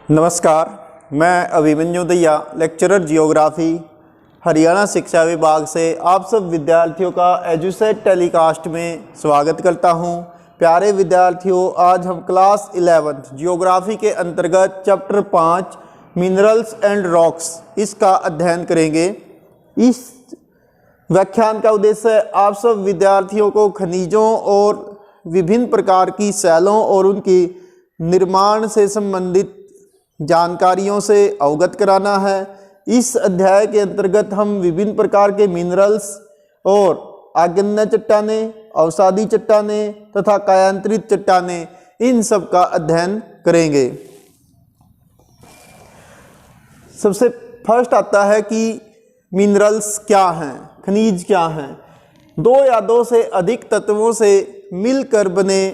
नमस्कार, मैं अभिमन्यु दैया, लेक्चरर जियोग्राफी, हरियाणा शिक्षा विभाग से आप सब विद्यार्थियों का एजुसेट टेलीकास्ट में स्वागत करता हूं। प्यारे विद्यार्थियों, आज हम क्लास 11 जियोग्राफी के अंतर्गत चैप्टर 5 मिनरल्स एंड रॉक्स इसका अध्ययन करेंगे। इस व्याख्यान का उद्देश्य आप सब विद्यार्थियों को खनिजों और विभिन्न प्रकार की शैलों और उनके निर्माण से संबंधित जानकारियों से अवगत कराना है। इस अध्याय के अंतर्गत हम विभिन्न प्रकार के मिनरल्स और आग्नेय चट्टानें, अवसादी चट्टानें तथा कायांतरित चट्टानें, इन सब का अध्ययन करेंगे। सबसे फर्स्ट आता है कि मिनरल्स क्या हैं, खनिज क्या हैं। दो या दो से अधिक तत्वों से मिलकर बने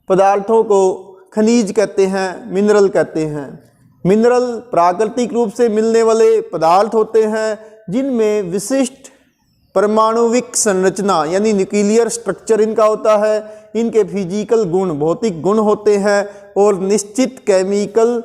पदार्थों को खनिज कहते हैं, मिनरल कहते हैं। मिनरल प्राकृतिक रूप से मिलने वाले पदार्थ होते हैं जिनमें विशिष्ट परमाणुविक संरचना यानी न्यूक्लियर स्ट्रक्चर इनका होता है। इनके फिजिकल गुण, भौतिक गुण होते हैं और निश्चित केमिकल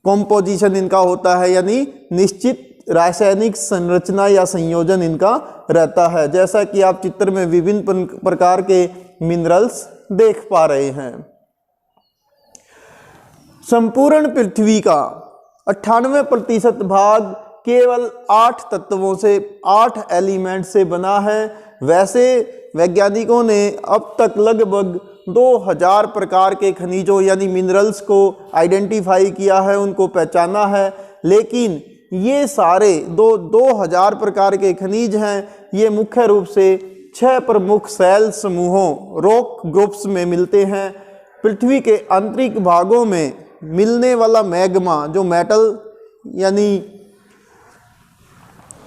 कॉम्पोजिशन इनका होता है, यानी निश्चित रासायनिक संरचना या संयोजन इनका रहता है, जैसा कि आप चित्र में विभिन्न प्रकार के मिनरल्स देख पा रहे हैं। संपूर्ण पृथ्वी का 98% भाग केवल 8 तत्वों से, 8 एलिमेंट से बना है। वैसे वैज्ञानिकों ने अब तक लगभग 2000 प्रकार के खनिजों यानी मिनरल्स को आइडेंटिफाई किया है, उनको पहचाना है। लेकिन ये सारे 2000 प्रकार के खनिज हैं, ये मुख्य रूप से 6 प्रमुख शैल समूहों, रॉक ग्रुप्स में मिलते हैं। पृथ्वी के आंतरिक भागों में मिलने वाला मैग्मा, जो मेटल यानी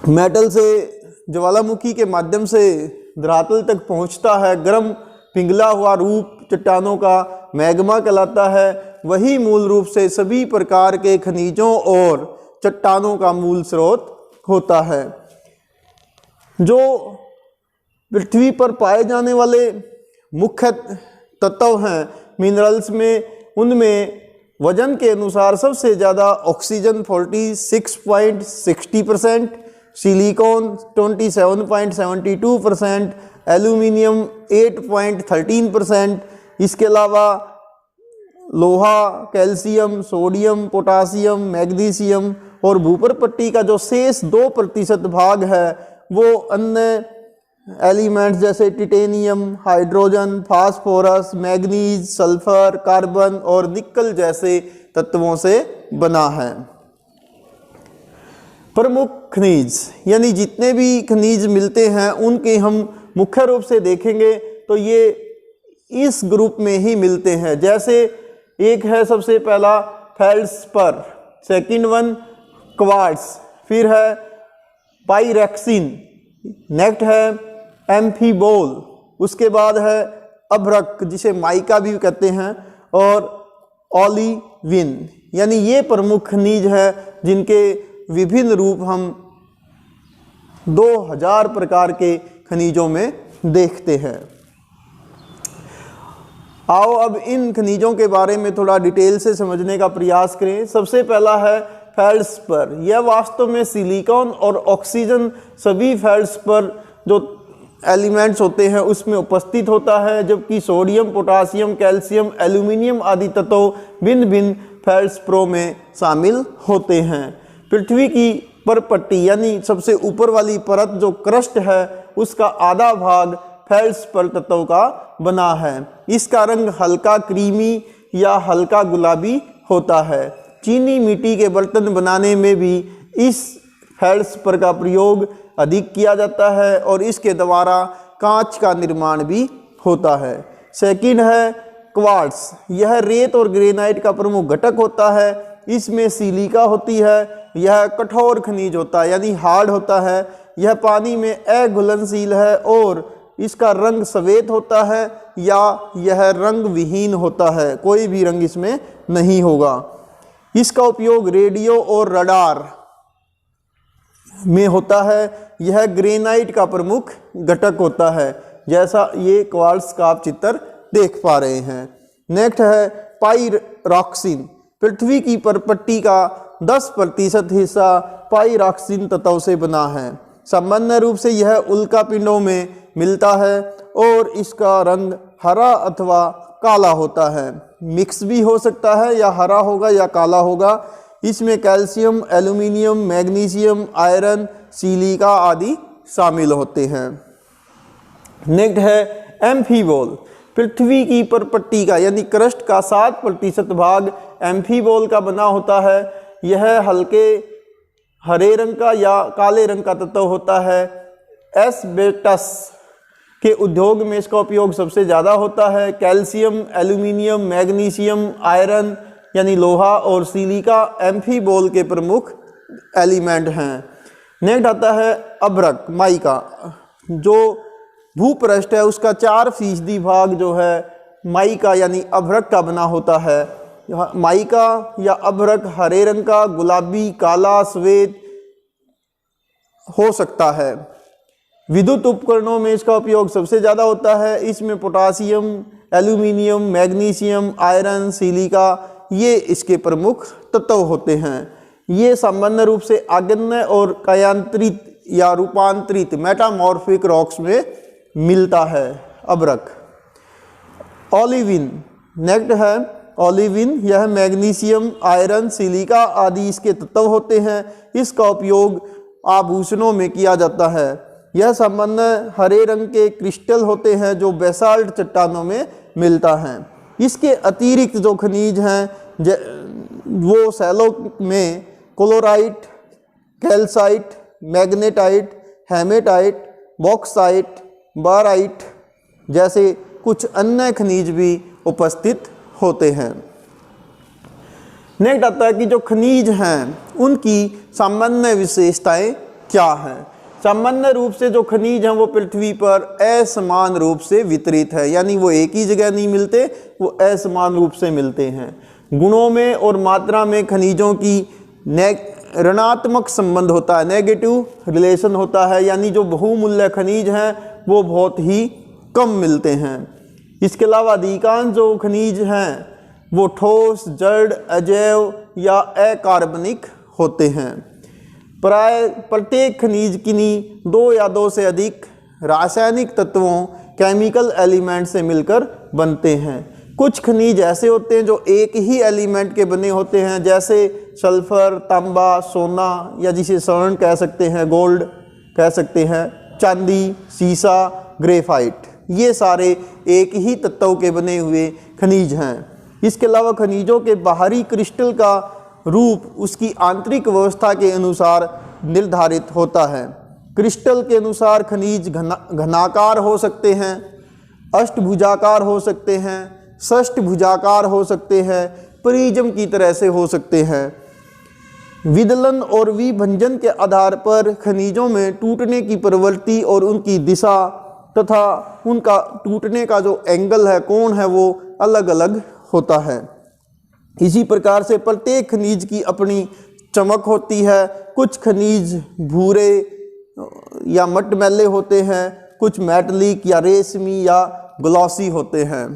मेटल से ज्वालामुखी के माध्यम से धरातल तक पहुंचता है, गर्म पिघला हुआ रूप चट्टानों का मैग्मा कहलाता है। वही मूल रूप से सभी प्रकार के खनिजों और चट्टानों का मूल स्रोत होता है। जो पृथ्वी पर पाए जाने वाले मुख्य तत्व हैं मिनरल्स में, उनमें वजन के अनुसार सबसे ज़्यादा ऑक्सीजन 46.60%, सिलिकॉन 27.72%, एल्यूमिनियम 8.13%, इसके अलावा लोहा, कैल्शियम, सोडियम, पोटासियम, मैग्नीशियम और भूपर पट्टी का जो शेष 2% भाग है वो अन्य एलिमेंट्स जैसे titanium, hydrogen, phosphorus, manganese, sulphur, carbon और निकल जैसे तत्वों से बना है। प्रमुख खनिज यानी जितने भी खनिज मिलते हैं उनके हम मुख्य रूप से देखेंगे तो ये इस ग्रुप में ही मिलते हैं। जैसे एक है सबसे पहला फेल्ड्सपर, सेकंड वन क्वार्ट्ज, फिर है पाइरेक्सिन, नेक्स्ट है एम्फीबोल, उसके बाद है अभ्रक जिसे माइका भी कहते हैं, और ओलिविन। यानी ये प्रमुख खनिज है जिनके विभिन्न रूप हम 2000 प्रकार के खनिजों में देखते हैं। आओ अब इन खनिजों के बारे में थोड़ा डिटेल से समझने का प्रयास करें। सबसे पहला है फेल्ड्सपर। यह वास्तव में सिलिकॉन और ऑक्सीजन सभी फेल्ड्सपर जो एलिमेंट्स होते हैं उसमें उपस्थित होता है, जबकि सोडियम, पोटासियम, कैल्शियम, एल्यूमिनियम आदि तत्व भिन्न भिन्न फेल्ड्सपरों में शामिल होते हैं। पृथ्वी की परपट्टी यानी सबसे ऊपर वाली परत जो क्रस्ट है उसका आधा भाग फेल्ड्सपर तत्व का बना है। इसका रंग हल्का क्रीमी या हल्का गुलाबी होता है। चीनी मिट्टी के बर्तन बनाने में भी इस फेल्ड्सपर का प्रयोग अधिक किया जाता है और इसके द्वारा कांच का निर्माण भी होता है। सेकंड है क्वार्ट्ज। यह रेत और ग्रेनाइट का प्रमुख घटक होता है। इसमें सिलिका होती है। यह कठोर खनिज होता है यानी हार्ड होता है। यह पानी में अघुलनशील है और इसका रंग सफेद होता है या यह रंग विहीन होता है, कोई भी रंग इसमें नहीं होगा। इसका उपयोग रेडियो और रडार में होता है। यह ग्रेनाइट का प्रमुख घटक होता है, जैसा ये क्वार्ट्ज का आप चित्र देख पा रहे हैं। नेक्स्ट है पाइरोक्सिन। पृथ्वी की परपट्टी का 10% हिस्सा पाइरोक्सिन तत्व से बना है। सामान्य रूप से यह उल्का पिंडों में मिलता है और इसका रंग हरा अथवा काला होता है। मिक्स भी हो सकता है, या हरा होगा या काला होगा। इसमें calcium, aluminium, magnesium, iron, silica आदि शामिल होते हैं। नेक्स्ट है एम्फीबोल। पृथ्वी की परपट्टी का यानी क्रस्ट का 7% भाग एम्फीबोल का बना होता है। यह हल्के हरे रंग का या काले रंग का तत्व होता है। एस्बेस्टस के उद्योग में इसका उपयोग सबसे ज़्यादा होता है। कैल्शियम, एल्यूमिनियम, मैग्नीशियम, आयरन यानी लोहा और सिलिका एम्फीबोल के प्रमुख एलिमेंट हैं। नेक्स्ट आता है अभ्रक, माइका। जो भूपृष्ठ है उसका 4% भाग जो है माइका यानी अभ्रक का बना होता है। माइका या अभ्रक हरे रंग का, गुलाबी, काला, श्वेत हो सकता है। विद्युत उपकरणों में इसका उपयोग सबसे ज़्यादा होता है। इसमें potassium, aluminium, magnesium, iron, silica ये इसके प्रमुख तत्व होते हैं। ये सामान्य रूप से आग्नेय और कायांतरित या रूपांतरित मेटामॉर्फिक रॉक्स में मिलता है। अभ्रक। ओलिविन। नेक्स्ट है ओलिविन। यह मैग्नीशियम, आयरन, सिलिका आदि इसके तत्व होते हैं। इसका उपयोग आभूषणों में किया जाता है। यह सामान्य हरे रंग के क्रिस्टल होते हैं जो बेसाल्ट चट्टानों में मिलता है। इसके अतिरिक्त जो खनिज हैं वो सैलों में chlorite, calcite, magnetite, hematite, bauxite, barite जैसे कुछ अन्य खनिज भी उपस्थित होते हैं। नेक्स्ट आता है कि जो खनिज हैं उनकी सामान्य विशेषताएं क्या हैं। सामान्य रूप से जो खनिज हैं वो पृथ्वी पर असमान रूप से वितरित है, यानी वो एक ही जगह नहीं मिलते, वो असमान रूप से मिलते हैं। गुणों में और मात्रा में खनिजों की ऋणात्मक संबंध होता है, नेगेटिव रिलेशन होता है, यानी जो बहुमूल्य खनिज हैं वो बहुत ही कम मिलते हैं। इसके अलावा अधिकांश जो खनिज हैं वो ठोस, जड़, अजैव या अकार्बनिक होते हैं। प्राय प्रत्येक खनिज किन्हीं 2 या 2 से अधिक रासायनिक तत्वों, केमिकल एलिमेंट से मिलकर बनते हैं। कुछ खनिज ऐसे होते हैं जो एक ही एलिमेंट के बने होते हैं, जैसे सल्फर, तांबा, सोना या जिसे स्वर्ण कह सकते हैं, गोल्ड कह सकते हैं, चांदी, सीसा, ग्रेफाइट, ये सारे एक ही तत्व के बने हुए खनिज हैं। इसके अलावा खनिजों के बाहरी क्रिस्टल का रूप उसकी आंतरिक व्यवस्था के अनुसार निर्धारित होता है। क्रिस्टल के अनुसार खनिज घनाकार हो सकते हैं, अष्टभुजाकार हो सकते हैं, षष्ठभुजाकार हो सकते हैं, प्रिज्म की तरह से हो सकते हैं। विदलन और विभंजन के आधार पर खनिजों में टूटने की प्रवृत्ति और उनकी दिशा तथा उनका टूटने का जो एंगल है, कोण है, वो अलग अलग होता है। इसी प्रकार से प्रत्येक खनिज की अपनी चमक होती है। कुछ खनिज भूरे या मटमैले होते हैं, कुछ मेटलिक या रेशमी या ग्लॉसी होते हैं।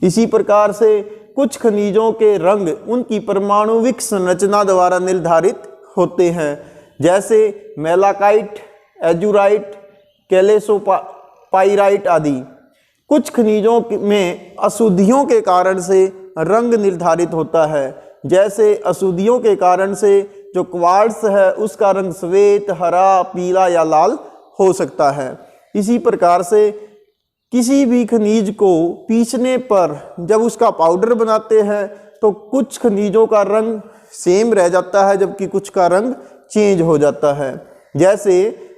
इसी प्रकार से कुछ खनिजों के रंग उनकी परमाणुविक संरचना द्वारा निर्धारित होते हैं, जैसे मेलाकाइट, एजुराइट, कैल्सोपाइराइट आदि। कुछ खनिजों में अशुद्धियों के कारण से रंग निर्धारित होता है, जैसे अशुद्धियों के कारण से जो क्वार्ट्ज है उसका रंग श्वेत, हरा, पीला या लाल हो सकता है। इसी प्रकार से किसी भी खनिज को पीसने पर जब उसका पाउडर बनाते हैं तो कुछ खनिजों का रंग सेम रह जाता है जबकि कुछ का रंग चेंज हो जाता है। जैसे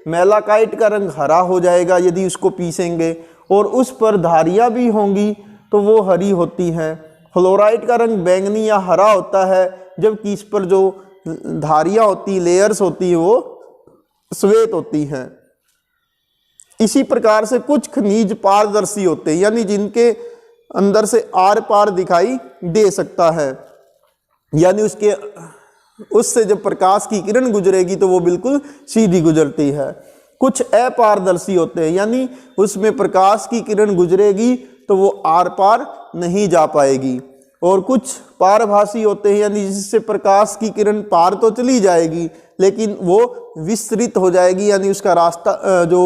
मेलाकाइट का रंग हरा हो जाएगा यदि उसको पीसेंगे, और उस पर धारियाँ भी होंगी तो वो हरी होती हैं। फ्लोराइट का रंग बैंगनी या हरा होता है जबकि इस पर जो धारियाँ होती, लेयर्स होती है, वो श्वेत होती हैं। इसी प्रकार से कुछ खनिज पारदर्शी होते हैं, यानी जिनके अंदर से आर पार दिखाई दे सकता है, यानी उससे जब प्रकाश की किरण गुजरेगी तो वो बिल्कुल सीधी गुजरती है। कुछ अपारदर्शी होते हैं, यानी उसमें प्रकाश की किरण गुजरेगी तो वो आर पार नहीं जा पाएगी। और कुछ पारभासी होते हैं, यानी जिससे प्रकाश की किरण पार तो चली जाएगी लेकिन वो विस्तृत हो जाएगी, यानी उसका रास्ता जो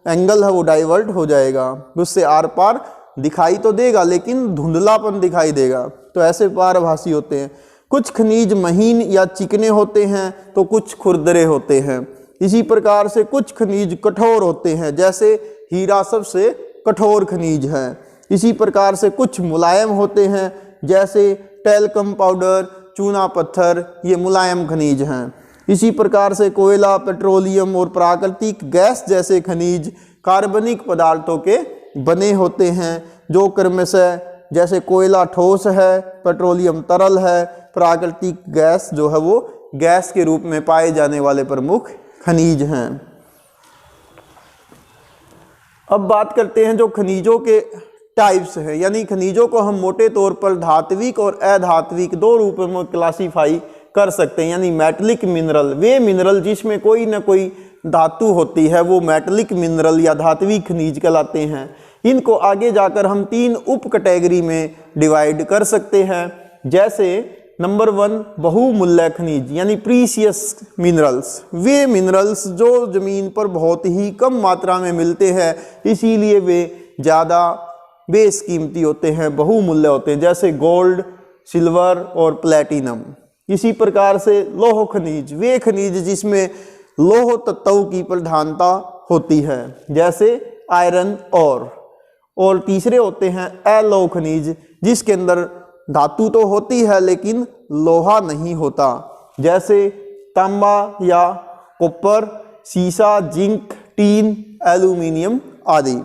एंगल है वो डाइवर्ट हो जाएगा, उससे आर पार दिखाई तो देगा लेकिन धुंधलापन दिखाई देगा। तो ऐसे पारभासी होते हैं। कुछ खनिज महीन या चिकने होते हैं तो कुछ खुरदरे होते हैं। इसी प्रकार से कुछ खनिज कठोर होते हैं, जैसे हीरा सबसे कठोर खनिज है। इसी प्रकार से कुछ मुलायम होते हैं, जैसे टेल्कम पाउडर, चूना पत्थर, ये मुलायम खनिज हैं। इसी प्रकार से कोयला, पेट्रोलियम और प्राकृतिक गैस जैसे खनिज कार्बनिक पदार्थों के बने होते हैं, जो क्रमशः जैसे कोयला ठोस है, पेट्रोलियम तरल है, प्राकृतिक गैस जो है वो गैस के रूप में पाए जाने वाले प्रमुख खनिज हैं। अब बात करते हैं जो खनिजों के टाइप्स हैं, यानी खनिजों को हम मोटे तौर पर धात्विक और अधात्विक दो रूपों में क्लासीफाई कर सकते हैं। यानी मेटलिक मिनरल, वे मिनरल जिसमें कोई ना कोई धातु होती है, वो मेटलिक मिनरल या धात्विक खनिज कहलाते हैं। इनको आगे जाकर हम 3 उप कैटेगरी में डिवाइड कर सकते हैं, जैसे नंबर 1 बहुमूल्य खनिज यानी प्रीशियस मिनरल्स। वे मिनरल्स जो जमीन पर बहुत ही कम मात्रा में मिलते हैं, इसीलिए वे ज़्यादा बेशकीमती होते हैं, बहुमूल्य होते हैं, जैसे गोल्ड, सिल्वर और प्लैटिनम। इसी प्रकार से लौह खनिज, वे खनिज जिसमें लौह तत्वों की प्रधानता होती है, जैसे आयरन और तीसरे होते हैं अलौह खनिज, जिसके अंदर धातु तो होती है लेकिन लोहा नहीं होता, जैसे तांबा या कॉपर, सीसा, जिंक, टीन, एल्यूमिनियम आदि।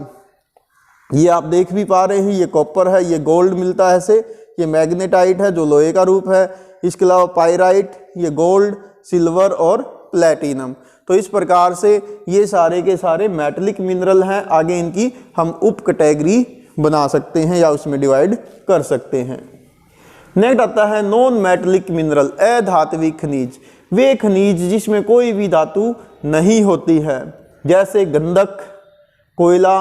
ये आप देख भी पा रहे हैं, ये कॉपर है, ये गोल्ड मिलता है ऐसे, ये मैग्नेटाइट है जो लोहे का रूप है, इसके अलावा पाइराइट, ये गोल्ड, सिल्वर और प्लैटिनम। तो इस प्रकार से ये सारे के सारे मेटलिक मिनरल हैं। आगे इनकी हम उप कैटेगरी बना सकते हैं या उसमें डिवाइड कर सकते हैं। नेक्स्ट आता है नॉन मेटलिक मिनरल, अधात्विक खनिज। वे खनिज जिसमें कोई भी धातु नहीं होती है, जैसे गंधक, कोयला,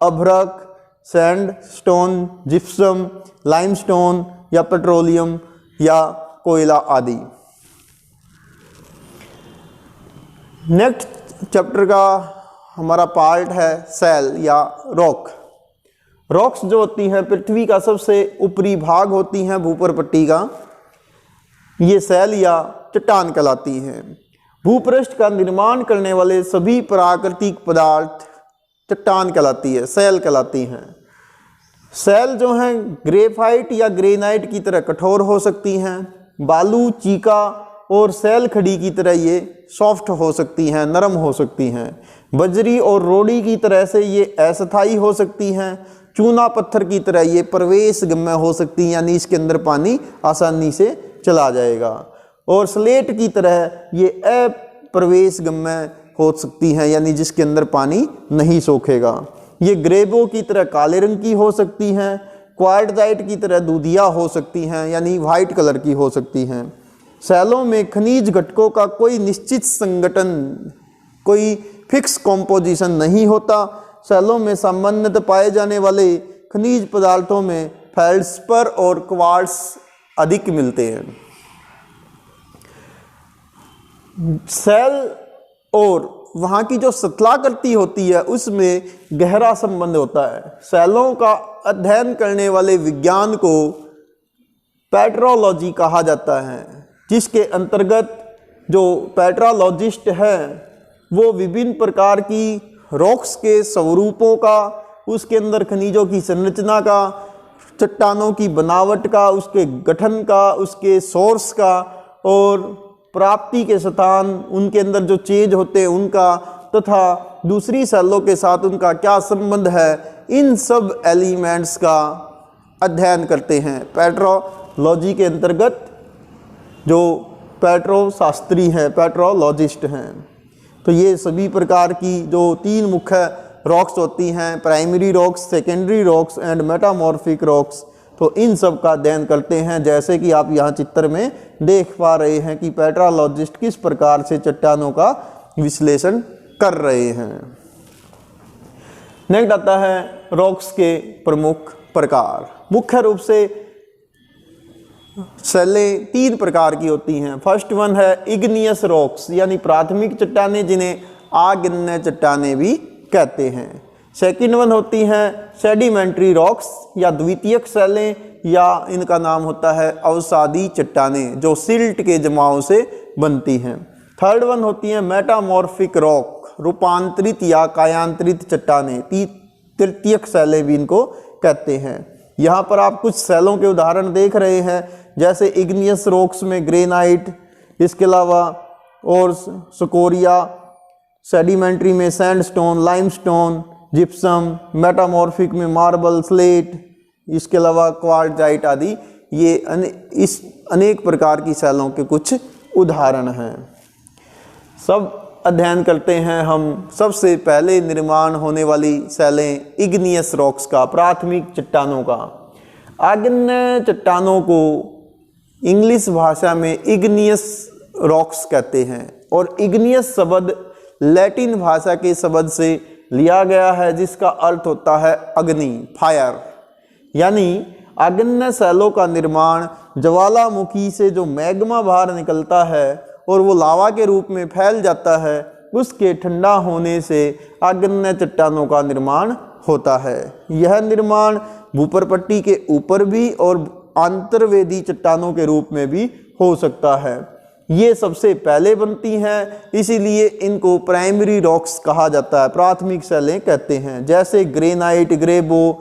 अभ्रक, सैंड स्टोन, जिप्सम, लाइमस्टोन या पेट्रोलियम या कोयला आदि। नेक्स्ट चैप्टर का हमारा पार्ट है सेल या रॉक। रॉक्स जो होती हैं पृथ्वी का सबसे ऊपरी भाग होती हैं, भूपर पट्टी का, ये सेल या चट्टान कहलाती हैं। भूपृष्ठ का निर्माण करने वाले सभी प्राकृतिक पदार्थ चट्टान कहलाती है, सेल कहलाती हैं। सेल जो हैं ग्रेफाइट या ग्रेनाइट की तरह कठोर हो सकती हैं, बालू, चीका और सेल खड़ी की तरह ये सॉफ्ट हो सकती हैं, नरम हो सकती हैं। बजरी और रोड़ी की तरह से ये अस्थायी हो सकती हैं। चूना पत्थर की तरह ये प्रवेशगम्य हो सकती हैं, यानी इसके अंदर पानी आसानी से चला जाएगा। और स्लेट की तरह ये अप्रवेशगम्य हो सकती हैं, यानी जिसके अंदर पानी नहीं सोखेगा। ये ग्रेबो की तरह काले रंग की हो सकती हैं। क्वार्टजाइट की तरह दूधिया हो सकती हैं, यानी वाइट कलर की हो सकती हैं। सेलों में खनिज घटकों का कोई निश्चित संगठन, कोई फिक्स कॉम्पोजिशन नहीं होता। सेलों में सामान्यतः पाए जाने वाले खनिज पदार्थों में फेल्ड्स्पर और क्वार्ट्ज अधिक मिलते हैं। सेल और वहाँ की जो सतलाकृति होती है उसमें गहरा संबंध होता है। सेलों का अध्ययन करने वाले विज्ञान को पेट्रोलॉजी कहा जाता है, जिसके अंतर्गत जो पेट्रोलॉजिस्ट हैं वो विभिन्न प्रकार की रॉक्स के स्वरूपों का, उसके अंदर खनिजों की संरचना का, चट्टानों की बनावट का, उसके गठन का, उसके सोर्स का और प्राप्ति के स्थान, उनके अंदर जो चेंज होते हैं उनका, तथा दूसरी सेलों के साथ उनका क्या संबंध है, इन सब एलिमेंट्स का अध्ययन करते हैं। पेट्रोलॉजी के अंतर्गत जो पेट्रोशास्त्री हैं, पेट्रोलॉजिस्ट हैं। तो ये सभी प्रकार की जो 3 मुख्य रॉक्स होती हैं, primary rocks, secondary rocks and metamorphic rocks, तो इन सब का अध्ययन करते हैं। जैसे कि आप यहाँ चित्र में देख पा रहे हैं कि पेट्रोलॉजिस्ट किस प्रकार से चट्टानों का विश्लेषण कर रहे हैं। नेक्स्ट आता है रॉक्स के प्रमुख प्रकार। मुख्य रूप से सेलें तीन प्रकार की होती हैं। फर्स्ट वन है इग्नियस रॉक्स यानी प्राथमिक चट्टानें, जिन्हें आग्नेय चट्टानें भी कहते हैं। सेकंड वन होती हैं सेडिमेंट्री रॉक्स या द्वितीयक सेलें, या इनका नाम होता है अवसादी चट्टानें जो सिल्ट के जमाव से बनती हैं। थर्ड वन होती हैं मेटामॉर्फिक रॉक, रूपांतरित या कायांतरित चट्टानें, तृतीयक सेलें भी इनको कहते हैं। यहाँ पर आप कुछ सेलों के उदाहरण देख रहे हैं, जैसे इग्नियस रॉक्स में ग्रेनाइट, इसके अलावा और स्कोरिया, सेडिमेंट्री में सैंडस्टोन, लाइमस्टोन, जिप्सम, मेटामॉर्फिक में मार्बल, स्लेट, इसके अलावा क्वार्ट्जाइट आदि। ये इस अनेक प्रकार की सेलों के कुछ उदाहरण हैं। सब अध्ययन करते हैं हम सबसे पहले निर्माण होने वाली सेलें इग्नियस रॉक्स का, प्राथमिक चट्टानों का। आग्नेय चट्टानों को इंग्लिश भाषा में इग्नियस रॉक्स कहते हैं और इग्नियस शब्द लैटिन भाषा के शब्द से लिया गया है जिसका अर्थ होता है अग्नि, फायर। यानी आग्नेय सेलों का निर्माण ज्वालामुखी से जो मैग्मा बाहर निकलता है और वो लावा के रूप में फैल जाता है, उसके ठंडा होने से आग्नेय चट्टानों का निर्माण होता है। यह निर्माण भूपरपट्टी के ऊपर भी और अंतर्वेदी चट्टानों के रूप में भी हो सकता है। ये सबसे पहले बनती हैं, इसीलिए इनको प्राइमरी रॉक्स कहा जाता है, प्राथमिक सेलें कहते हैं। जैसे ग्रेनाइट, ग्रेबो,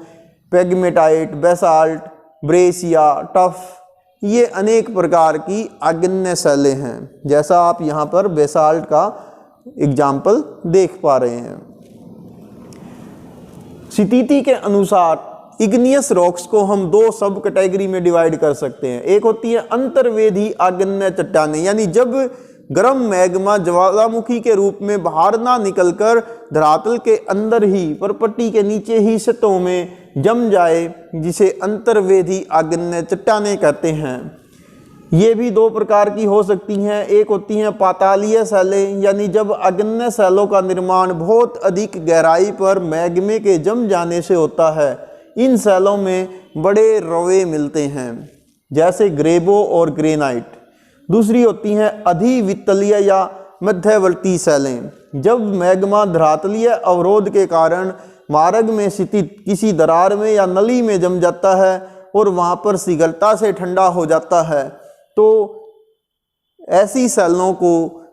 पेगमेटाइट, बेसाल्ट, ब्रेसिया, टफ, ये अनेक प्रकार की आग्नेय सेलें हैं। जैसा आप यहाँ पर बेसाल्ट का एग्जाम्पल देख पा रहे हैं। स्थिति के अनुसार इग्नियस रॉक्स को हम दो सब कैटेगरी में डिवाइड कर सकते हैं। एक होती है अंतर्वेदी आग्नेय चट्टानें, यानी जब गर्म मैग्मा ज्वालामुखी के रूप में बाहर ना निकलकर धरातल के अंदर ही परपट्टी के नीचे ही सतहों में जम जाए, जिसे अंतर्वेदी आग्नेय चट्टानें कहते हैं। ये भी दो प्रकार की हो सकती हैं। एक होती हैं पातालीय सेलें, यानी जब आग्नेय सेलों का निर्माण बहुत अधिक गहराई पर मैग्मे के जम जाने से होता है। इन सेलों में बड़े रवे मिलते हैं, जैसे ग्रेबो और ग्रेनाइट। दूसरी होती हैं अधिवितलीय या मध्यवर्ती सेलें, जब मैग्मा धरातलीय अवरोध के कारण मार्ग में स्थित किसी दरार में या नली में जम जाता है और वहाँ पर शीघ्रता से ठंडा हो जाता है, तो ऐसी सेलों को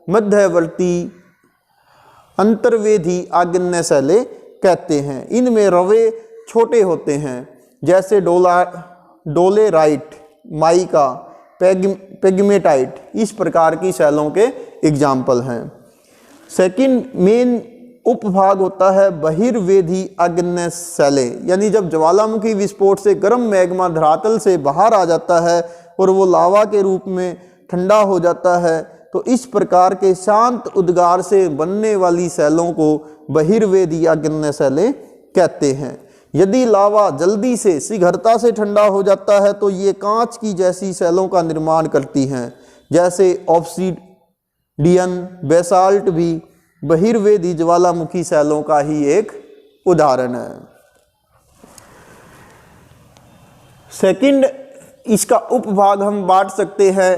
मध्यवर्ती अंतर्वेदी आग्नेय सेलें कहते हैं। इनमें रवे छोटे होते हैं, जैसे डोलेराइट, माइका, पेगमेटाइट, इस प्रकार की सेलों के एग्जाम्पल हैं। सेकंड मेन उपभाग होता है बहिर्वेदी आग्नेय सेलें, यानी जब ज्वालामुखी विस्फोट से गर्म मैग्मा धरातल से बाहर आ जाता है और वो लावा के रूप में ठंडा हो जाता है, तो इस प्रकार के शांत उद्गार से बनने वाली सेलों को बहिर्वेदी आग्नेय सेलें कहते हैं। यदि लावा जल्दी से शीघ्रता से ठंडा हो जाता है तो ये कांच की जैसी सेलों का निर्माण करती हैं, जैसे ऑब्सीडियन, बेसाल्ट भी बहिर्वेदी ज्वालामुखी सेलों का ही एक उदाहरण है। सेकंड, इसका उपभाग हम बांट सकते हैं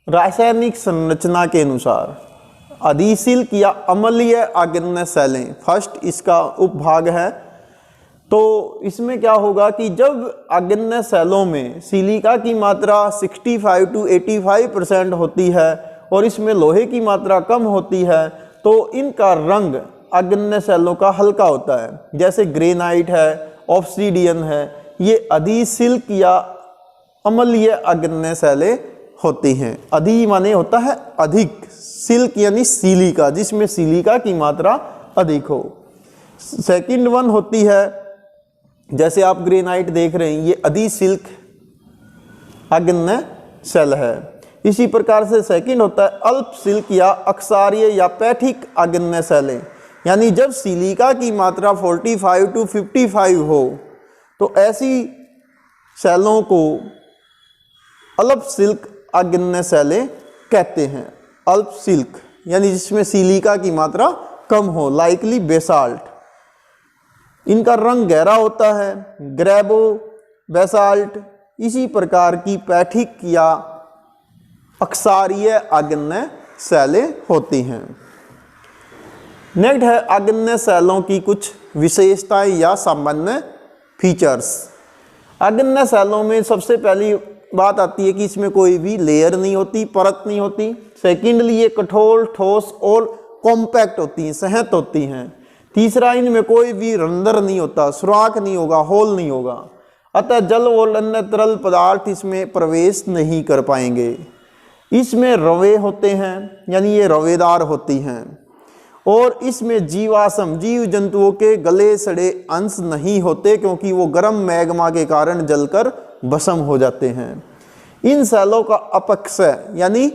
रासायनिक संरचना के अनुसार। अधिशिल्क या अम्लीय आग्नेय सेलें फर्स्ट इसका उपभाग है। तो इसमें क्या होगा कि जब आग्नेय सेलों में सिलिका की मात्रा 65 to 85% होती है और इसमें लोहे की मात्रा कम होती है, तो इनका रंग आग्नेय सेलों का हल्का होता है। जैसे ग्रेनाइट है, ऑब्सीडियन है, ये अधिशिल्क या अम्लीय आग्नेय सेलें होती हैं। अधि माने होता है अधिक, सिल्क यानी सिलिका, जिसमें सिलिका की मात्रा अधिक हो। सेकंड वन होती है, जैसे आप ग्रेनाइट देख रहे हैं, ये अधिशिल्क आग्नेय सेल है। इसी प्रकार से सेकंड होता है अल्पशिल्क या अक्षारीय या पैठिक आग्नेय सेलें, यानी जब सिलिका की मात्रा 45 to 55 हो, तो ऐसी सेलों को अल्पशिल्क आग्नेय सेलें कहते हैं। अल्पशिल्क यानी जिसमें सिलिका की मात्रा कम हो, लाइकली बेसाल्ट। इनका रंग गहरा होता है। ग्रेबो, बेसाल्ट, इसी प्रकार की पैठिक या अक्षारीय आग्नेय शैलें होती हैं। नेक्स्ट है आग्नेय शैलों की कुछ विशेषताएं या सामान्य फीचर्स। आग्नेय शैलों में सबसे पहली बात आती है कि इसमें कोई भी लेयर नहीं होती, परत नहीं होती। सेकेंडली ये कठोर, ठोस और कॉम्पैक्ट होती हैं, सहत होती हैं। तीसरा, इनमें कोई भी रंध्र नहीं होता, सुराख नहीं होगा, होल नहीं होगा, अतः जल और अन्य तरल पदार्थ इसमें प्रवेश नहीं कर पाएंगे। इसमें रवे होते हैं, यानी ये रवेदार होती हैं, और इसमें जीवाश्म, जीव जंतुओं के गले सड़े अंश नहीं होते, क्योंकि वो गर्म मैग्मा के कारण जलकर भस्म हो जाते हैं। इन शैलों का अपक्षय यानी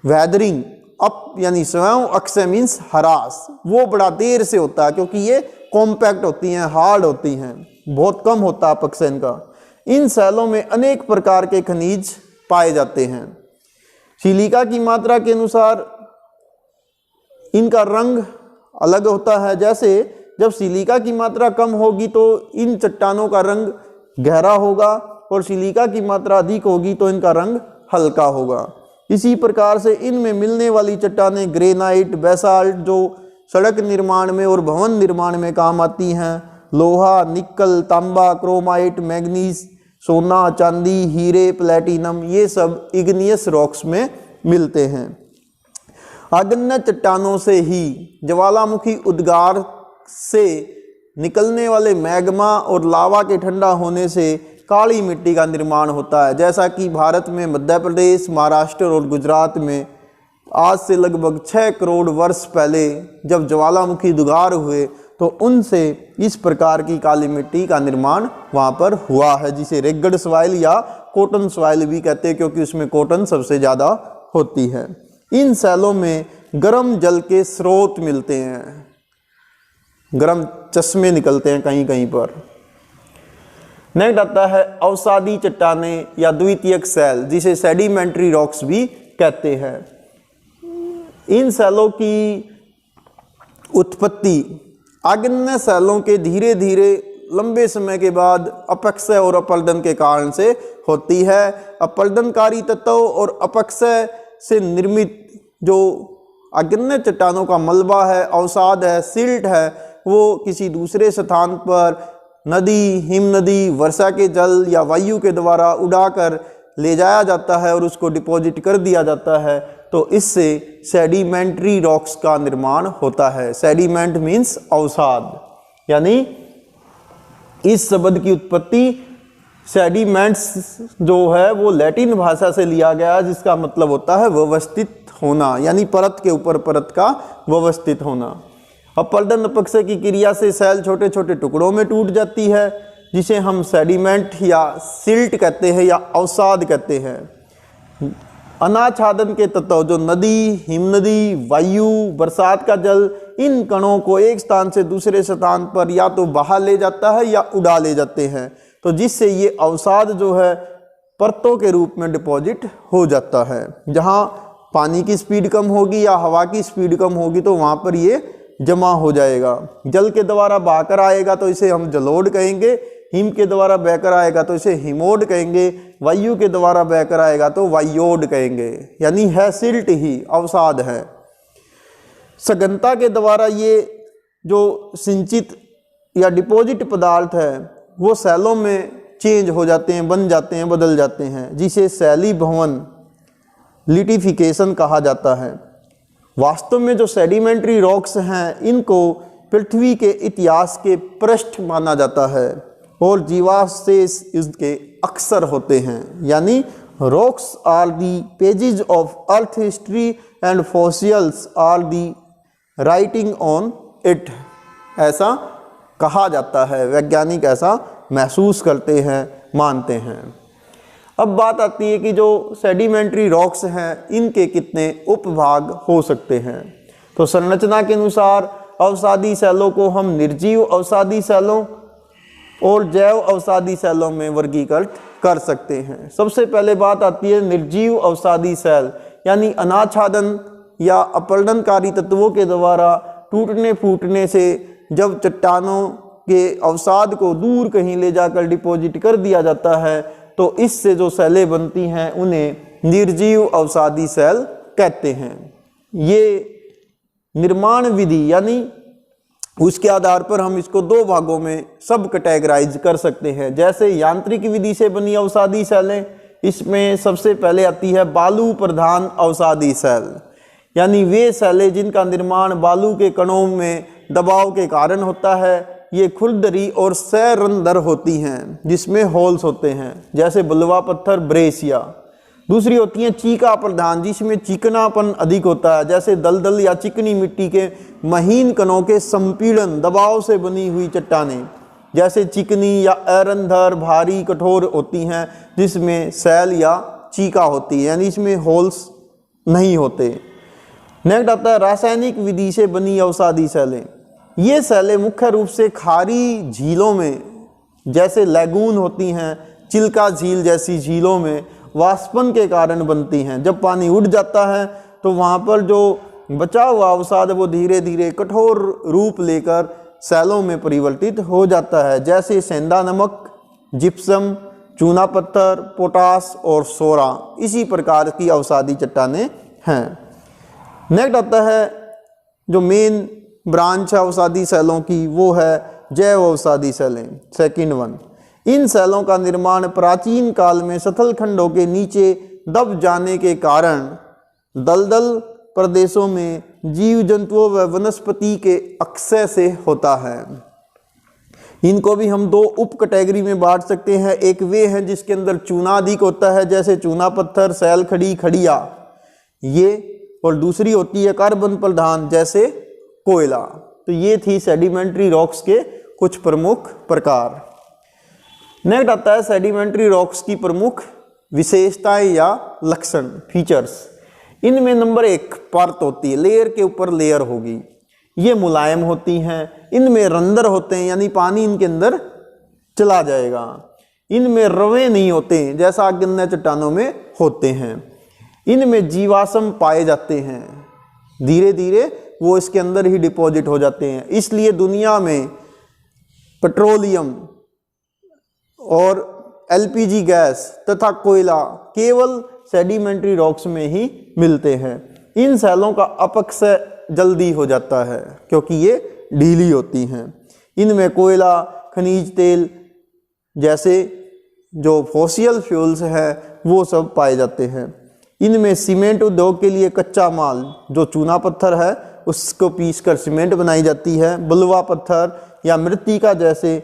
वेदरिंग, अप यानी स्वयं, अक्षय मीन्स हरास, वो बड़ा देर से होता है, क्योंकि ये कॉम्पैक्ट होती हैं, हार्ड होती हैं, बहुत कम होता है अपक्षय इनका। इन शैलों में अनेक प्रकार के खनिज पाए जाते हैं। सिलिका की मात्रा के अनुसार इनका रंग अलग होता है। जैसे जब सिलिका की मात्रा कम होगी तो इन चट्टानों का रंग गहरा होगा, और सिलिका की मात्रा अधिक होगी तो इनका रंग हल्का होगा। इसी प्रकार से इनमें मिलने वाली चट्टानें ग्रेनाइट, बेसाल्ट, जो सड़क निर्माण में और भवन निर्माण में काम आती हैं, लोहा, निकल, तांबा, क्रोमाइट, मैग्नीज, सोना, चांदी, हीरे, प्लेटिनम, ये सब इग्नियस रॉक्स में मिलते हैं। आग्नेय चट्टानों से ही ज्वालामुखी उद्गार से निकलने वाले मैग्मा और लावा के ठंडा होने से काली मिट्टी का निर्माण होता है। जैसा कि भारत में मध्य प्रदेश, महाराष्ट्र और गुजरात में आज से लगभग 6 करोड़ वर्ष पहले जब ज्वालामुखी उद्गार हुए तो उनसे इस प्रकार की काली मिट्टी का निर्माण वहाँ पर हुआ है, जिसे रेगड सॉइल या कॉटन सॉइल भी कहते हैं, क्योंकि उसमें कॉटन सबसे ज़्यादा होती है। इन शैलों में गर्म जल के स्रोत मिलते हैं, गर्म चश्मे निकलते हैं कहीं कहीं पर। नेक्स्ट आता है अवसादी चट्टानें या द्वितीयक शैल, जिसे सेडिमेंट्री रॉक्स भी कहते हैं। इन शैलों की उत्पत्ति आग्नेय शैलों के धीरे धीरे लंबे समय के बाद अपक्षय और अपलटन के कारण से होती है। अपलटनकारी तत्व और अपक्षय से निर्मित जो आग्नेय चट्टानों का मलबा है, अवसाद है, सिल्ट है, वो किसी दूसरे स्थान पर नदी, हिमनदी, वर्षा के जल या वायु के द्वारा उड़ाकर ले जाया जाता है और उसको डिपॉजिट कर दिया जाता है, तो इससे सेडिमेंट्री रॉक्स का निर्माण होता है। सेडिमेंट मीन्स अवसाद, यानी इस शब्द की उत्पत्ति सेडिमेंट्स जो है वो लैटिन भाषा से लिया गया, जिसका मतलब होता है व्यवस्थित होना, यानी परत के ऊपर परत का व्यवस्थित होना। अपलटन अपक्षय की क्रिया से सेल छोटे छोटे टुकड़ों में टूट जाती है, जिसे हम सेडिमेंट या सिल्ट कहते हैं या अवसाद कहते हैं। अनाच्छादन के तत्व जो नदी, हिमनदी, वायु, बरसात का जल, इन कणों को एक स्थान से दूसरे स्थान पर या तो बहा ले जाता है या उड़ा ले जाते हैं, तो जिससे ये अवसाद जो है परतों के रूप में डिपॉजिट हो जाता है। जहाँ पानी की स्पीड कम होगी या हवा की स्पीड कम होगी तो वहाँ पर ये जमा हो जाएगा। जल के द्वारा बहकर आएगा तो इसे हम जलोढ़ कहेंगे, हिम के द्वारा बहकर आएगा तो इसे हिमोड कहेंगे, वायु के द्वारा बहकर आएगा तो वायोड कहेंगे, यानी है सिल्ट ही, अवसाद है। सघनता के द्वारा ये जो सिंचित या डिपॉजिट पदार्थ है वो शैलों में चेंज हो जाते हैं, बन जाते हैं, बदल जाते हैं, जिसे शैली भवन लिटिफिकेशन कहा जाता है। वास्तव में जो सेडिमेंट्री रॉक्स हैं इनको पृथ्वी के इतिहास के पृष्ठ माना जाता है और जीवावशेष इसके अक्सर होते हैं, यानी rocks are the pages of earth history and fossils are the writing on it, ऐसा कहा जाता है, वैज्ञानिक ऐसा महसूस करते हैं, मानते हैं। अब बात आती है कि जो सेडिमेंट्री रॉक्स हैं इनके कितने उपभाग हो सकते हैं। तो संरचना के अनुसार अवसादी शैलों को हम निर्जीव अवसादी शैलों और जैव अवसादी शैलों में वर्गीकृत कर सकते हैं। सबसे पहले बात आती है निर्जीव अवसादी शैल, यानी अनाच्छादन या अपलटनकारी तत्वों के द्वारा टूटने फूटने से जब चट्टानों के अवसाद को दूर कहीं ले जाकर डिपॉजिट कर दिया जाता है तो इससे जो सेलें बनती हैं उन्हें निर्जीव अवसादी सेल कहते हैं। ये निर्माण विधि यानी उसके आधार पर हम इसको दो भागों में सब कैटेगराइज कर सकते हैं। जैसे यांत्रिक विधि से बनी अवसादी सेलें, इसमें सबसे पहले आती है बालू प्रधान अवसादी सेल, यानी वे सेलें जिनका निर्माण बालू के कणों में दबाव के कारण होता है। ये खुरदरी और सैरंध्र होती हैं जिसमें होल्स होते हैं, जैसे बलुआ पत्थर ब्रेसिया। दूसरी होती है चीका प्रधान, जिसमें चिकनापन अधिक होता है, जैसे दलदल या चिकनी मिट्टी के महीन कणों के संपीड़न दबाव से बनी हुई चट्टानें, जैसे चिकनी या एरंधर भारी कठोर होती हैं जिसमें सेल या चीका होती है, यानी इसमें होल्स नहीं होते। नेक्स्ट आता है रासायनिक विधि से बनी अवसादी सेलें। ये सेलें मुख्य रूप से खारी झीलों में, जैसे लैगून होती हैं, चिल्का झील जैसी झीलों में वाष्पन के कारण बनती हैं। जब पानी उड़ जाता है तो वहाँ पर जो बचा हुआ अवसाद वो धीरे धीरे कठोर रूप लेकर सेलों में परिवर्तित हो जाता है, जैसे सेंधा नमक, जिप्सम, चूना पत्थर, पोटास और सोरा। इसी प्रकार की अवसादी चट्टानें हैं। नेक्स्ट आता है जो मेन ब्रांच है अवसादी सेलों की, वो है जैव अवसादी सेलें, सेकंड वन। इन सेलों का निर्माण प्राचीन काल में सतल खंडों के नीचे दब जाने के कारण दलदल प्रदेशों में जीव जंतुओं व वनस्पति के अक्षय से होता है। इनको भी हम दो उप कैटेगरी में बांट सकते हैं। एक वे हैं जिसके अंदर चूना अधिक होता है, जैसे चूना पत्थर, सैल खड़ी, खड़िया ये, और दूसरी होती है कार्बन प्रधान, जैसे कोयला। तो ये थी सेडिमेंट्री रॉक्स के कुछ प्रमुख प्रकार। नेक्स्ट आता है सेडिमेंट्री रॉक्स की प्रमुख विशेषताएं या लक्षण, फीचर्स। इनमें नंबर 1 परत होती है, लेयर के ऊपर लेयर होगी। ये मुलायम होती हैं, इनमें रंध्र होते हैं, यानी पानी इनके अंदर चला जाएगा। इनमें रवे नहीं होते जैसा गन्ना चट्टानों में होते हैं। इनमें जीवाश्म पाए जाते हैं, धीरे धीरे वो इसके अंदर ही डिपॉजिट हो जाते हैं। इसलिए दुनिया में पेट्रोलियम और एलपीजी गैस तथा कोयला केवल सेडिमेंट्री रॉक्स में ही मिलते हैं। इन सेलों का अपक्षय जल्दी हो जाता है क्योंकि ये ढीली होती हैं। इनमें कोयला, खनिज तेल जैसे जो फॉसिल फ्यूल्स हैं वो सब पाए जाते हैं। इनमें सीमेंट उद्योग के लिए कच्चा माल जो चूना पत्थर है उसको पीसकर सीमेंट बनाई जाती है। बलुआ पत्थर या मृत्तिका जैसे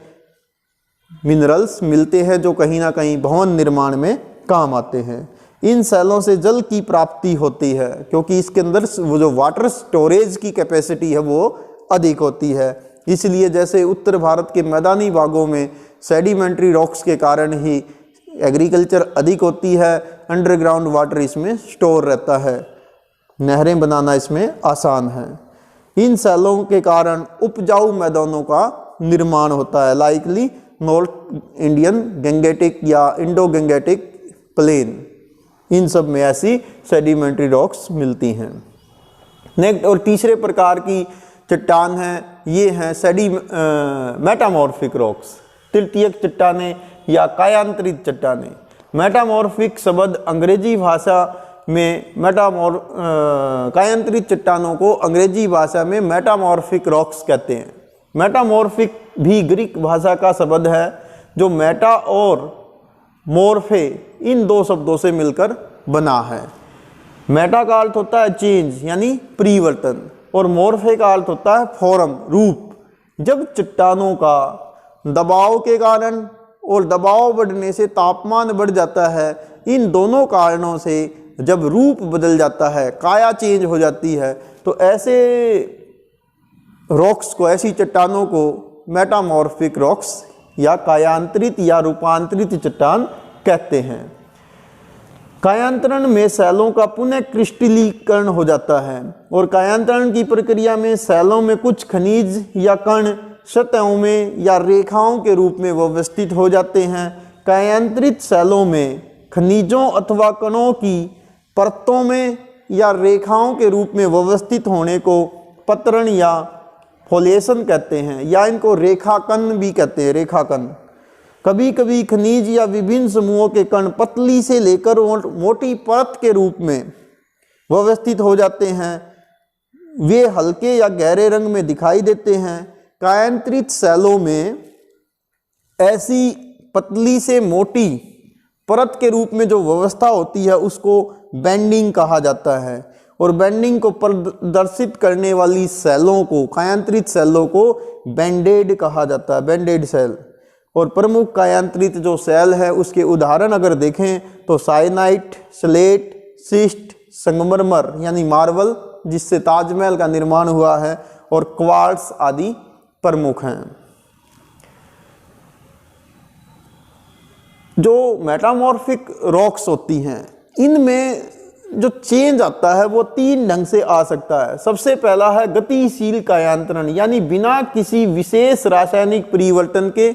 मिनरल्स मिलते हैं जो कहीं ना कहीं भवन निर्माण में काम आते हैं। इन सेलों से जल की प्राप्ति होती है क्योंकि इसके अंदर वो जो वाटर स्टोरेज की कैपेसिटी है वो अधिक होती है। इसलिए जैसे उत्तर भारत के मैदानी भागों में सेडिमेंट्री रॉक्स के कारण ही एग्रीकल्चर अधिक होती है, अंडरग्राउंड वाटर इसमें स्टोर रहता है, नहरें बनाना इसमें आसान है। इन सेलों के कारण उपजाऊ मैदानों का निर्माण होता है, लाइकली नॉर्थ इंडियन गैंगेटिक या इंडो गैंगेटिक प्लेन, इन सब में ऐसी सेडिमेंट्री रॉक्स मिलती हैं। नेक्स्ट और तीसरे प्रकार की चट्टान है, ये हैं मेटामॉर्फिक रॉक्स, तृतीयक चट्टानें या कायांतरित चट्टानें। मेटामॉर्फिक शब्द अंग्रेजी भाषा में कायांतरित चट्टानों को अंग्रेजी भाषा में मेटामॉर्फिक रॉक्स कहते हैं। मेटामॉर्फिक भी ग्रीक भाषा का शब्द है जो मेटा और मॉर्फे इन दो शब्दों से मिलकर बना है। मेटा का अर्थ होता है चेंज यानी परिवर्तन और मॉर्फे का अर्थ होता है फॉर्म, रूप। जब चट्टानों का दबाव के कारण और दबाव बढ़ने से तापमान बढ़ जाता है, इन दोनों कारणों से जब रूप बदल जाता है, काया चेंज हो जाती है, तो ऐसे रॉक्स को, ऐसी चट्टानों को मेटामॉर्फिक रॉक्स या कायांतरित या रूपांतरित चट्टान कहते हैं। कायांतरण में सेलों का पुनः क्रिस्टलीकरण हो जाता है और कायांतरण की प्रक्रिया में सेलों में कुछ खनिज या कण सतहों में या रेखाओं के रूप में व्यवस्थित हो जाते हैं। कायांतरित सेलों में खनिजों अथवा कणों की परतों में या रेखाओं के रूप में व्यवस्थित होने को पत्रण या फोलिएशन कहते हैं, या इनको रेखाकन भी कहते हैं, रेखाकन। कभी कभी खनिज या विभिन्न समूहों के कण पतली से लेकर मोटी परत के रूप में व्यवस्थित हो जाते हैं। वे हल्के या गहरे रंग में दिखाई देते हैं। कायांतरित सेलों में ऐसी पतली से मोटी परत के रूप में जो व्यवस्था होती है उसको बैंडिंग कहा जाता है, और बैंडिंग को प्रदर्शित करने वाली सेलों को, कायांतरित सेलों को बैंडेड कहा जाता है, बैंडेड सेल। और प्रमुख कायांतरित जो सेल है उसके उदाहरण अगर देखें तो साइनाइट, स्लेट, सिस्ट, संगमरमर यानी मार्बल जिससे ताजमहल का निर्माण हुआ है, और क्वार्ट्ज आदि प्रमुख हैं। जो मेटामॉर्फिक रॉक्स होती हैं इनमें जो चेंज आता है वो 3 ढंग से आ सकता है। सबसे पहला है गतिशील कायांतरण, यानी बिना किसी विशेष रासायनिक परिवर्तन के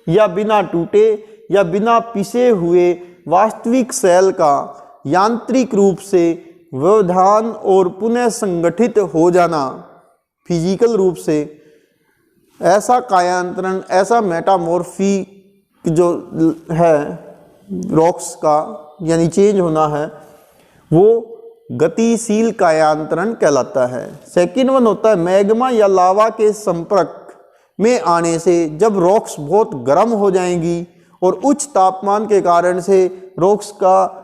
या बिना टूटे या बिना पिसे हुए वास्तविक सेल का यांत्रिक रूप से व्यवधान और पुनः संगठित हो जाना, फिजिकल रूप से। ऐसा कायांतरण, ऐसा मेटामॉर्फी जो है रॉक्स का यानी चेंज होना है, वो गतिशील कायांतरण कहलाता है। सेकेंड वन होता है मैग्मा या लावा के संपर्क में आने से, जब रॉक्स बहुत गर्म हो जाएंगी और उच्च तापमान के कारण से रॉक्स का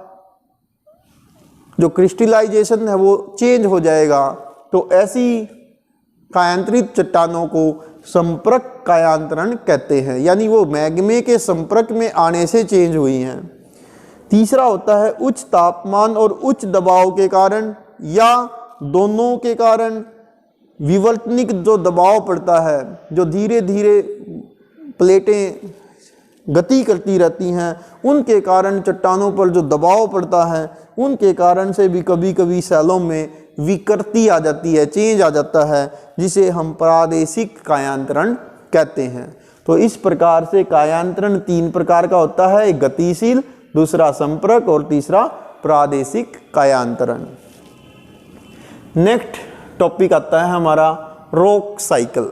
जो क्रिस्टलाइजेशन है वो चेंज हो जाएगा, तो ऐसी कायांतरित चट्टानों को संपर्क कायांतरण कहते हैं, यानी वो मैग्मे के संपर्क में आने से चेंज हुई हैं। तीसरा होता है उच्च तापमान और उच्च दबाव के कारण या दोनों के कारण विवर्तनिक जो दबाव पड़ता है, जो धीरे धीरे प्लेटें गति करती रहती हैं, उनके कारण चट्टानों पर जो दबाव पड़ता है उनके कारण से भी कभी कभी सेलों में विकृति आ जाती है, चेंज आ जाता है, जिसे हम प्रादेशिक कायांतरण कहते हैं। तो इस प्रकार से कायांतरण 3 प्रकार का होता है, एक गतिशील, दूसरा संपर्क और तीसरा प्रादेशिक कायांतरण। नेक्स्ट टॉपिक आता है हमारा रॉक साइकिल,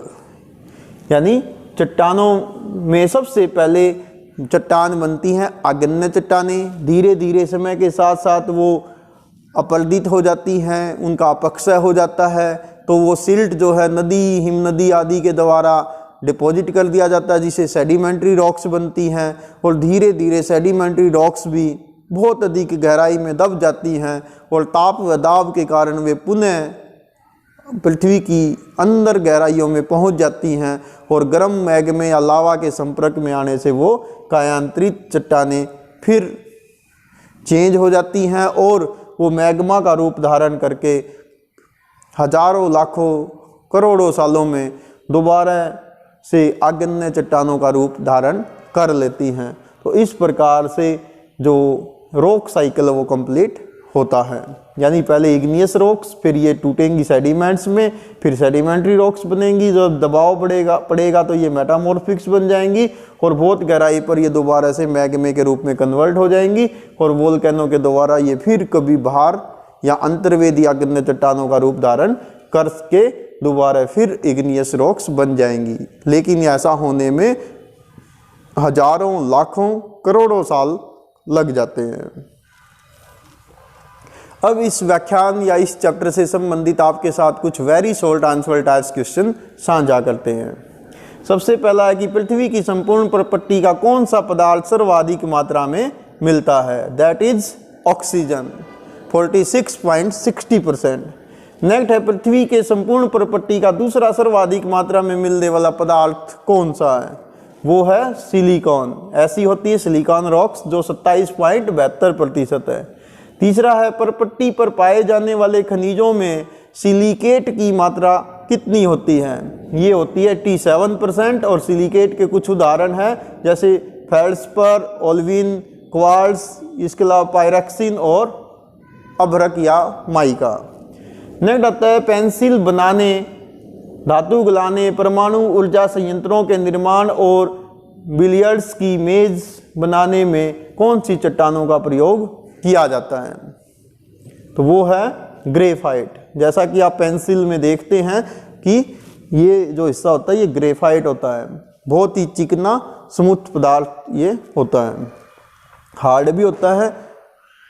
यानी चट्टानों में सबसे पहले चट्टान बनती हैं आग्नेय चट्टानें, धीरे धीरे समय के साथ साथ वो अपरदित हो जाती हैं, उनका अपक्षय हो जाता है, तो वो सिल्ट जो है नदी, हिमनदी आदि के द्वारा डिपॉजिट कर दिया जाता है, जिसे सेडिमेंट्री रॉक्स बनती हैं। और धीरे धीरे सेडिमेंट्री रॉक्स भी बहुत अधिक गहराई में दब जाती हैं और ताप व दाब के कारण वे पुनः पृथ्वी की अंदर गहराइयों में पहुंच जाती हैं, और गर्म मैग्मे या लावा के संपर्क में आने से वो कायांतरित चट्टानें फिर चेंज हो जाती हैं और वो मैग्मा का रूप धारण करके हजारों, लाखों, करोड़ों सालों में दोबारा से आग्नेय चट्टानों का रूप धारण कर लेती हैं। तो इस प्रकार से जो रॉक साइकिल है वो कंप्लीट होता है, यानी पहले इग्नियस रॉक्स, फिर ये टूटेंगी सेडिमेंट्स में, फिर सेडिमेंट्री रॉक्स बनेंगी, जब दबाव पड़ेगा तो ये मेटामॉर्फिक्स बन जाएंगी, और बहुत गहराई पर ये दोबारा से मैग्मे के रूप में कन्वर्ट हो जाएंगी, और वोल्केनो के द्वारा ये फिर कभी बाहर या अंतर्वेदी आग्नेय चट्टानों का रूप धारण करके दोबारा फिर इग्नियस रॉक्स बन जाएंगी। लेकिन ऐसा होने में हजारों, लाखों, करोड़ों साल लग जाते हैं। अब इस व्याख्यान या इस चैप्टर से संबंधित आपके साथ कुछ very short answer types question साझा करते हैं। सबसे पहला है कि पृथ्वी की संपूर्ण प्रॉपर्टी का कौन सा पदार्थ सर्वाधिक मात्रा में मिलता है? That is oxygen, 46.60%। नेक्स्ट है पृथ्वी के संपूर्ण प्रॉपर्टी का दूसरा सर्वाधिक मात्रा में मिलने वाला पदार्थ कौन सा है? वो है सिलिकॉन। ऐसी होती है सिलिकॉन रॉक्स जो 27.72% है। तीसरा है प्रॉपर्टी पर पाए जाने वाले खनिजों में सिलिकेट की मात्रा कितनी होती है? ये होती है 87%। और सिलिकेट के कुछ उदाहरण हैं जैसे फेल्ड्सपर, ओल्विन, क्वार्ट्ज, इसके अलावा पायरेक्सिन और अभ्रक या माइका। नेक्स्ट आता है पेंसिल बनाने, धातु गलाने, परमाणु ऊर्जा संयंत्रों के निर्माण और बिलियर्ड्स की मेज बनाने में कौन सी चट्टानों का प्रयोग किया जाता है? तो वो है ग्रेफाइट। जैसा कि आप पेंसिल में देखते हैं कि ये जो हिस्सा होता है ये ग्रेफाइट होता है, बहुत ही चिकना स्मूथ पदार्थ ये होता है, हार्ड भी होता है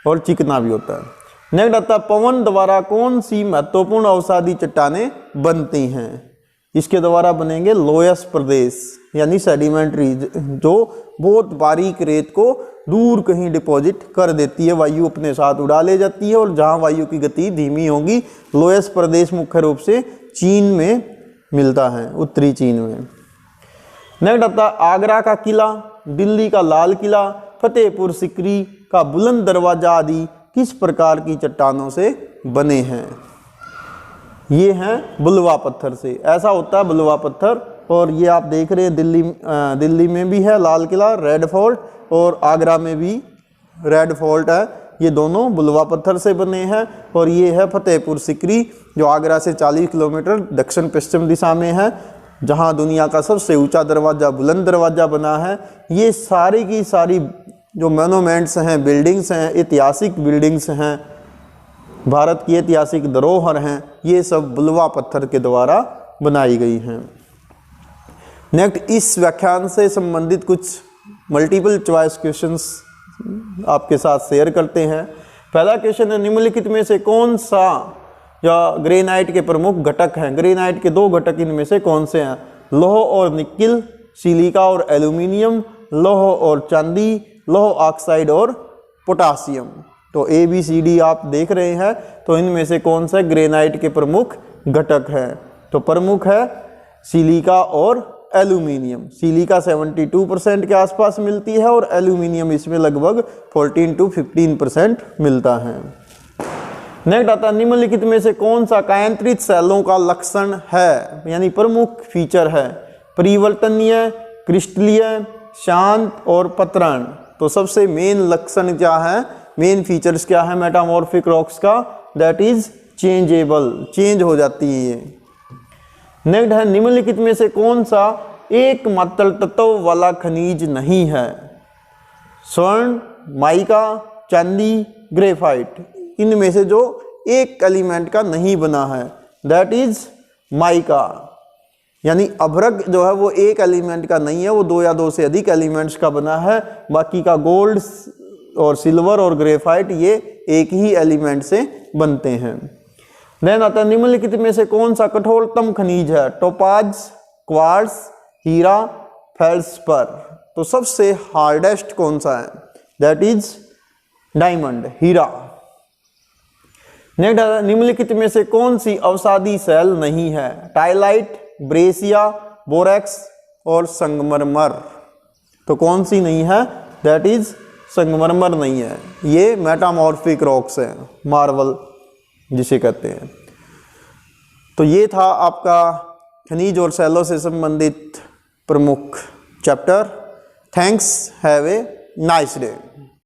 और चिकना भी होता है। नेक्स्ट आता है पवन द्वारा कौन सी महत्वपूर्ण अवसादी चट्टानें बनती हैं? इसके द्वारा बनेंगे लोयस प्रदेश यानी सेडिमेंट्री, जो बहुत बारीक रेत को दूर कहीं डिपॉजिट कर देती है, वायु अपने साथ उड़ा ले जाती है, और जहां वायु की गति धीमी होगी। लोयस प्रदेश मुख्य रूप से चीन में मिलता है, उत्तरी चीन में। नेक्स्ट आता है आगरा का किला, दिल्ली का लाल किला, फतेहपुर सिकरी का बुलंद दरवाजा आदि किस प्रकार की चट्टानों से बने हैं? ये हैं बुलवा पत्थर से। ऐसा होता है बुलवा पत्थर, और ये आप देख रहे हैं दिल्ली में भी है लाल किला, रेड फोर्ट, और आगरा में भी रेड फोर्ट है। ये दोनों बुलवा पत्थर से बने हैं। और ये है फतेहपुर सिकरी, जो आगरा से 40 किलोमीटर दक्षिण पश्चिम दिशा में है, जहाँ दुनिया का सबसे ऊंचा दरवाज़ा बुलंद दरवाज़ा बना है। ये सारी की सारी जो मोनूमेंट्स हैं, बिल्डिंग्स हैं, ऐतिहासिक बिल्डिंग्स हैं, भारत की ऐतिहासिक धरोहर हैं, ये सब बुलवा पत्थर के द्वारा बनाई गई हैं। नेक्स्ट, इस व्याख्यान से संबंधित कुछ मल्टीपल चॉइस क्वेश्चंस आपके साथ शेयर करते हैं। पहला क्वेश्चन है निम्नलिखित में से कौन सा या ग्रेनाइट के प्रमुख घटक हैं? ग्रेनाइट के दो घटक इनमें से कौन से हैं? लौह और निकिल, सिलिका और एल्यूमिनियम, लौह और चांदी, लौह ऑक्साइड और पोटासियम। तो ए बी सी डी आप देख रहे हैं, तो इनमें से कौन सा ग्रेनाइट के प्रमुख घटक है? तो प्रमुख है सिलिका और एल्यूमिनियम। सिलिका 72% के आसपास मिलती है और एल्यूमिनियम इसमें लगभग 14 to 15% मिलता है। नेक्स्ट आता है निम्नलिखित में से कौन सा कायांतरित सेलों का लक्षण है, यानी प्रमुख फीचर है? परिवर्तनीय, क्रिस्टलीय, शांत और पतरण। तो सबसे मेन लक्षण क्या है, मेन फीचर्स क्या है मेटामॉर्फिक रॉक्स का? दैट इज चेंजेबल, चेंज हो जाती है ये। नेक्स्ट है निम्नलिखित में से कौन सा एकमात्र तत्व वाला खनिज नहीं है? स्वर्ण, माइका, चांदी, ग्रेफाइट। इनमें से जो एक एलिमेंट का नहीं बना है दैट इज माइका, यानी अभ्रक जो है वो एक एलिमेंट का नहीं है, वो दो या दो से अधिक एलिमेंट्स का बना है। बाकी का गोल्ड और सिल्वर और ग्रेफाइट ये एक ही एलिमेंट से बनते हैं। देन आता है निम्नलिखित में से कौन सा कठोरतम खनिज है? टोपाज, क्वार्ट्ज, हीरा, फेल्डस्पर। तो सबसे हार्डेस्ट कौन सा है? दैट इज डायमंड, हीरा। नेक्स्ट निम्नलिखित में से कौन सी अवसादी सेल नहीं है? टाइलाइट, ब्रेसिया, बोरेक्स और संगमरमर। तो कौन सी नहीं है? दैट इज संगमरमर नहीं है। ये मेटामॉर्फिक रॉक्स है, मार्बल जिसे कहते हैं। तो ये था आपका खनिज और सेलों से संबंधित प्रमुख chapter. Thanks, have a nice day.